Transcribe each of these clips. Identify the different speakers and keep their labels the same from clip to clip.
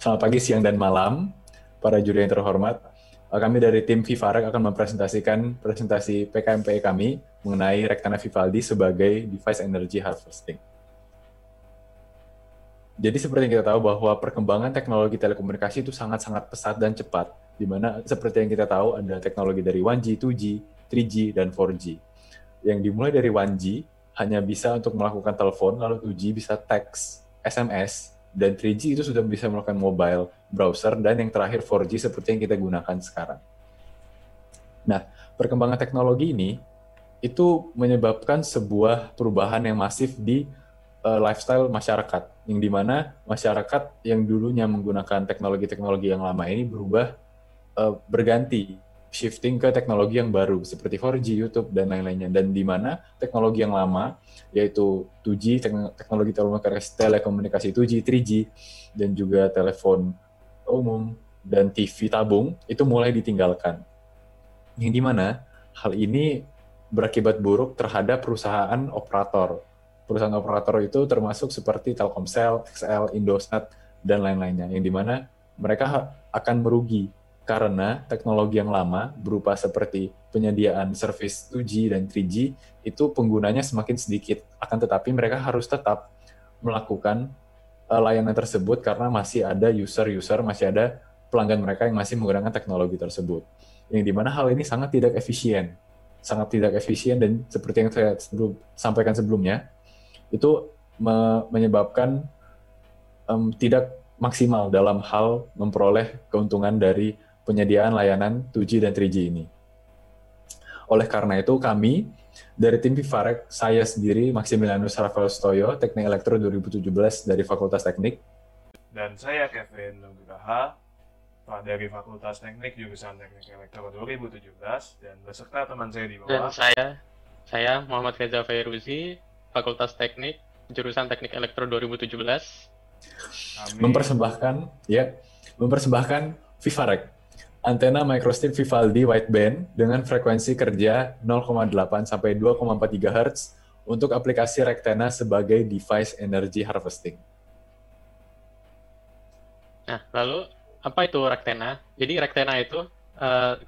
Speaker 1: Selamat pagi, siang, dan malam, para juri yang terhormat. Kami dari tim Vivarek akan mempresentasikan presentasi PKMPE kami mengenai Rectana Vivaldi sebagai Device Energy Harvesting. Jadi seperti yang kita tahu bahwa perkembangan teknologi telekomunikasi itu sangat-sangat pesat dan cepat, di mana seperti yang kita tahu ada teknologi dari 1G, 2G, 3G, dan 4G. Yang dimulai dari 1G hanya bisa untuk melakukan telepon, lalu 2G bisa teks, SMS, dan 3G itu sudah bisa melakukan mobile, browser, dan yang terakhir 4G seperti yang kita gunakan sekarang. Nah, perkembangan teknologi ini itu menyebabkan sebuah perubahan yang masif di lifestyle masyarakat, yang dimana masyarakat yang dulunya menggunakan teknologi-teknologi yang lama ini berubah, berganti, shifting ke teknologi yang baru seperti 4G, YouTube, dan lain-lainnya. Dan di mana teknologi yang lama, yaitu 2G, teknologi telekomunikasi 2G, 3G, dan juga telepon umum, dan TV tabung, itu mulai ditinggalkan. Yang dimana hal ini berakibat buruk terhadap perusahaan operator. Perusahaan operator itu termasuk seperti Telkomsel, XL, Indosat, dan lain-lainnya. Yang dimana mereka akan merugi karena teknologi yang lama berupa seperti penyediaan service 2G dan 3G itu penggunanya semakin sedikit. Akan tetapi mereka harus tetap melakukan layanan tersebut karena masih ada user-user, masih ada pelanggan mereka yang masih menggunakan teknologi tersebut. Yang dimana hal ini sangat tidak efisien dan seperti yang saya sampaikan sebelumnya, itu menyebabkan tidak maksimal dalam hal memperoleh keuntungan dari penyediaan layanan 2G dan 3G ini. Oleh karena itu, kami dari tim Vivarek, saya sendiri, Maximilianus Rafael Stoyo, Teknik Elektro 2017 dari Fakultas Teknik.
Speaker 2: Dan saya Kevin Nugraha dari Fakultas Teknik jurusan Teknik Elektro 2017 dan beserta teman saya di
Speaker 3: Dan
Speaker 2: bawah.
Speaker 3: saya Muhammad Reza Fairuzi, Fakultas Teknik, jurusan Teknik Elektro 2017.
Speaker 2: Kami
Speaker 1: Mempersembahkan Vivarek, antena microstrip Vivaldi wideband dengan frekuensi kerja 0,8 sampai 2,4 GHz untuk aplikasi Rectana sebagai device energy harvesting.
Speaker 3: Nah, lalu apa itu Rectena? Jadi Rectena itu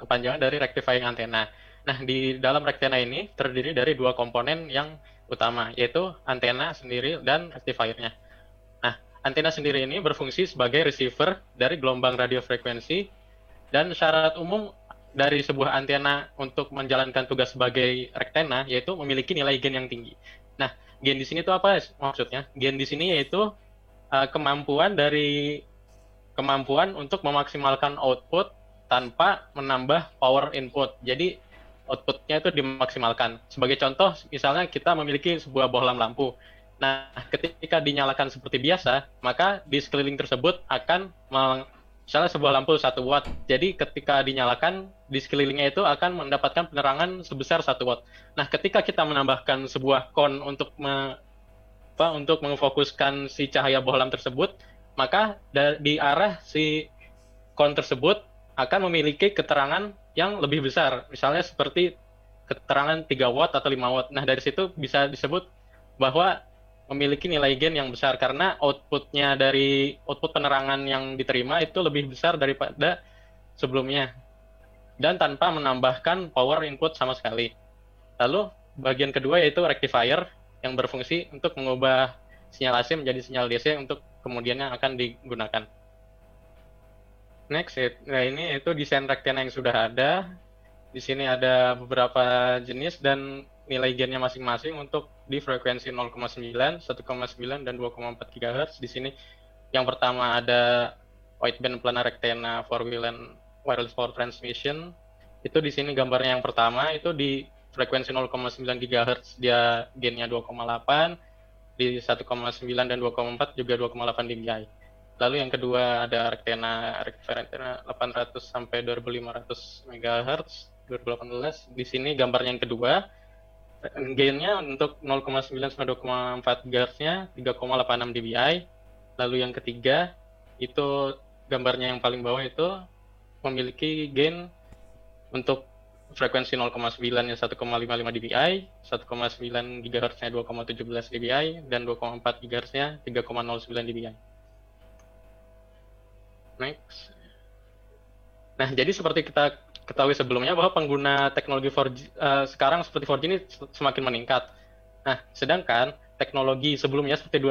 Speaker 3: kepanjangan dari Rectifying Antenna. Nah, di dalam Rectena ini terdiri dari dua komponen yang utama, yaitu antena sendiri dan rectifiernya. Nah, antena sendiri ini berfungsi sebagai receiver dari gelombang radio frekuensi, dan syarat umum dari sebuah antena untuk menjalankan tugas sebagai Rectena yaitu memiliki nilai gain yang tinggi. Nah, gain di sini itu apa maksudnya? Gain di sini yaitu kemampuan untuk memaksimalkan output tanpa menambah power input. Jadi outputnya itu dimaksimalkan. Sebagai contoh, misalnya kita memiliki sebuah bohlam lampu. Nah, ketika dinyalakan seperti biasa, maka di sekeliling tersebut akan misalnya sebuah lampu 1 watt. Jadi ketika dinyalakan, di sekelilingnya itu akan mendapatkan penerangan sebesar 1 watt. Nah, ketika kita menambahkan sebuah kon untuk untuk memfokuskan si cahaya bohlam tersebut, maka di arah si kon tersebut akan memiliki keterangan yang lebih besar, misalnya seperti keterangan 3 watt atau 5 watt. Nah, dari situ bisa disebut bahwa memiliki nilai gain yang besar karena outputnya dari output penerangan yang diterima itu lebih besar daripada sebelumnya dan tanpa menambahkan power input sama sekali. Lalu bagian kedua yaitu rectifier yang berfungsi untuk mengubah sinyal AC menjadi sinyal DC untuk kemudiannya akan digunakan. Next, nah ini itu desain Rectena yang sudah ada. Di sini ada beberapa jenis dan nilai gainnya masing-masing untuk di frekuensi 0,9, 1,9, dan 2,4 GHz. Di sini yang pertama ada wideband planar Rectena for wireless power transmission. Itu di sini gambarnya yang pertama itu di frekuensi 0,9 GHz dia gainnya 2,8, di 1,9 dan 2,4 juga 2,8 dBi. Lalu yang kedua ada Rectena 800 sampai 2500 MHz 2018. Di sini gambarnya yang kedua, gainnya untuk 0,9 sampai 2,4 GHz-nya 3,86 dBi. Lalu yang ketiga itu gambarnya yang paling bawah itu memiliki gain untuk frekuensi 0,9-nya 1,55 dBi, 1,9 GHz-nya 2,17 dBi, dan 2,4 GHz-nya 3,09 dBi. Next. Nah, jadi seperti kita ketahui sebelumnya bahwa pengguna teknologi 4G sekarang seperti 4G ini semakin meningkat. Nah, sedangkan teknologi sebelumnya seperti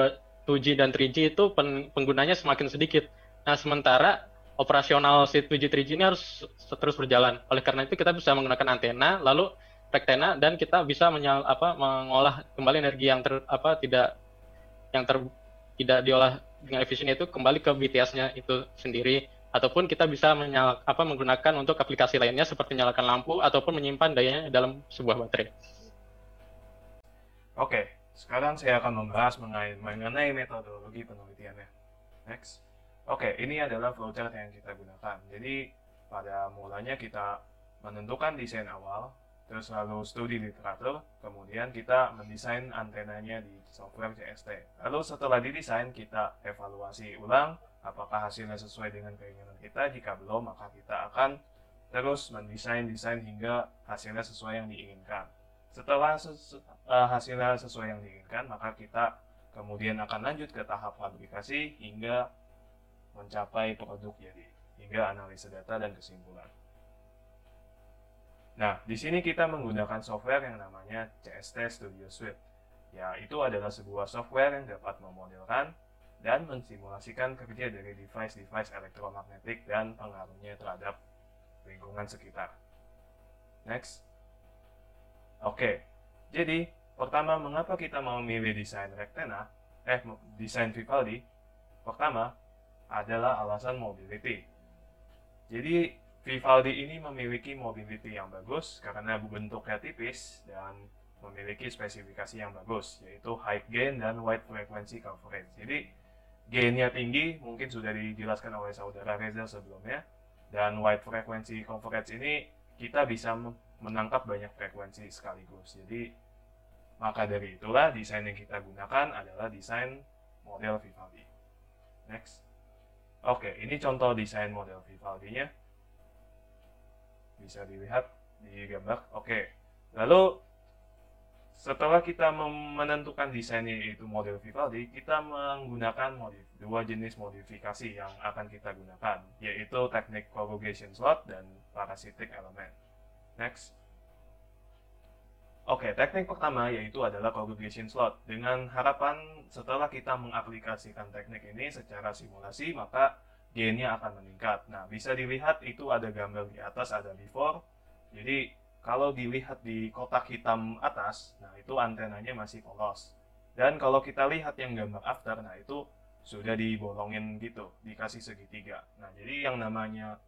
Speaker 3: 2G dan 3G itu penggunanya semakin sedikit. Nah, sementara operasional si 2G 3G ini harus terus berjalan. Oleh karena itu kita bisa menggunakan antena, lalu rektena, dan kita bisa mengolah kembali energi yang tidak diolah dengan efisien itu kembali ke BTS-nya itu sendiri, ataupun kita bisa menggunakan untuk aplikasi lainnya seperti menyalakan lampu ataupun menyimpan dayanya dalam sebuah baterai.
Speaker 2: Oke, sekarang saya akan membahas mengenai metodologi penelitiannya. Next. Oke, ini adalah flowchart yang kita gunakan. Jadi, pada mulanya kita menentukan desain awal, terus lalu studi literatur, kemudian kita mendesain antenanya di software CST. Lalu setelah didesain, kita evaluasi ulang apakah hasilnya sesuai dengan keinginan kita. Jika belum, maka kita akan terus mendesain hingga hasilnya sesuai yang diinginkan. Setelah hasilnya sesuai yang diinginkan, maka kita kemudian akan lanjut ke tahap fabrikasi hingga mencapai produk jadi, hingga analisa data dan kesimpulan. Nah, di sini kita menggunakan software yang namanya CST Studio Suite. Ya, itu adalah sebuah software yang dapat memodelkan dan mensimulasikan kerja dari device-device elektromagnetik dan pengaruhnya terhadap lingkungan sekitar. Next. Oke, jadi pertama mengapa kita mau memilih desain desain Vivaldi? Pertama adalah alasan mobility. Jadi Vivaldi ini memiliki mobility yang bagus karena bentuknya tipis dan memiliki spesifikasi yang bagus, yaitu high gain dan wide frequency coverage. Jadi gainnya tinggi, mungkin sudah dijelaskan oleh saudara Reza sebelumnya, dan wide frequency coverage ini kita bisa menangkap banyak frekuensi sekaligus. Jadi maka dari itulah desain yang kita gunakan adalah desain model Vivaldi. Next. Oke, ini contoh desain model Vivaldi-nya. Bisa dilihat di gambar. Oke. Lalu setelah kita menentukan desainnya yaitu model Vivaldi, kita menggunakan dua jenis modifikasi yang akan kita gunakan, yaitu teknik corrugation slot dan parasitic element. Next. Oke, teknik pertama yaitu adalah corrugation slot. Dengan harapan setelah kita mengaplikasikan teknik ini secara simulasi, maka gainnya akan meningkat. Nah, bisa dilihat itu ada gambar di atas, ada before. Jadi, kalau dilihat di kotak hitam atas, nah itu antenanya masih polos. Dan kalau kita lihat yang gambar after, nah itu sudah dibolongin gitu, dikasih segitiga. Nah, jadi yang namanya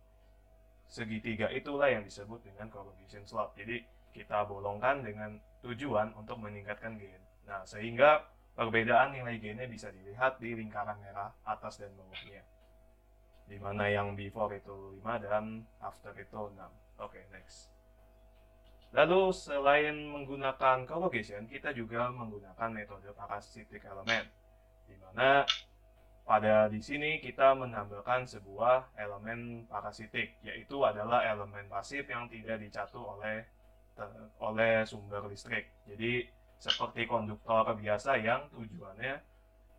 Speaker 2: segitiga itulah yang disebut dengan corrugation slot. Jadi kita bolongkan dengan tujuan untuk meningkatkan gain. Nah, sehingga perbedaan nilai gainnya bisa dilihat di lingkaran merah atas dan bawahnya. Di mana yang before itu 5 dan after itu 6. Oke, next. Lalu selain menggunakan corrugation, kita juga menggunakan metode parasitic element. Di mana pada di sini kita menambahkan sebuah elemen parasitik, yaitu adalah elemen pasif yang tidak dicatu oleh sumber listrik. Jadi seperti konduktor biasa yang tujuannya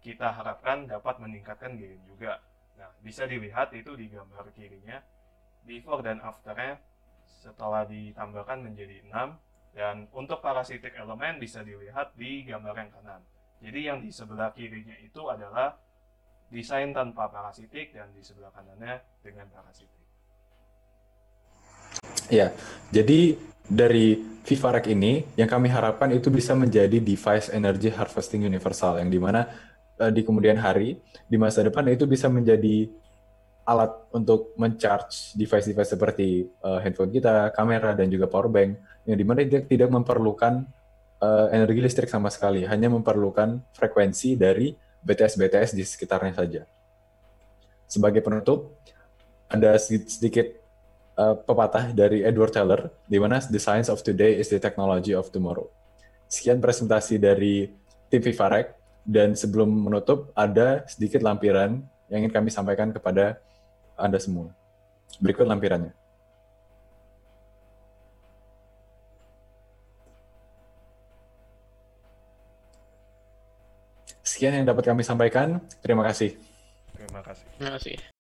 Speaker 2: kita harapkan dapat meningkatkan gain juga. Nah, bisa dilihat itu di gambar kirinya, before dan afternya setelah ditambahkan menjadi 6. Dan untuk parasitic elemen bisa dilihat di gambar yang kanan. Jadi yang di sebelah kirinya itu adalah desain tanpa parasitik dan di sebelah kanannya dengan parasitik.
Speaker 1: Ya, jadi dari Vivarec ini yang kami harapkan itu bisa menjadi device energy harvesting universal yang dimana di kemudian hari di masa depan itu bisa menjadi alat untuk mencharge device-device seperti handphone kita, kamera dan juga power bank yang dimana dia tidak memerlukan energi listrik sama sekali, hanya memerlukan frekuensi dari BTS-BTS di sekitarnya saja. Sebagai penutup, ada sedikit pepatah dari Edward Teller, di mana the science of today is the technology of tomorrow. Sekian presentasi dari tim Vivarec, dan sebelum menutup, ada sedikit lampiran yang ingin kami sampaikan kepada Anda semua. Berikut lampirannya. Sekian yang dapat kami sampaikan. Terima kasih.
Speaker 2: Terima kasih.
Speaker 3: Terima kasih.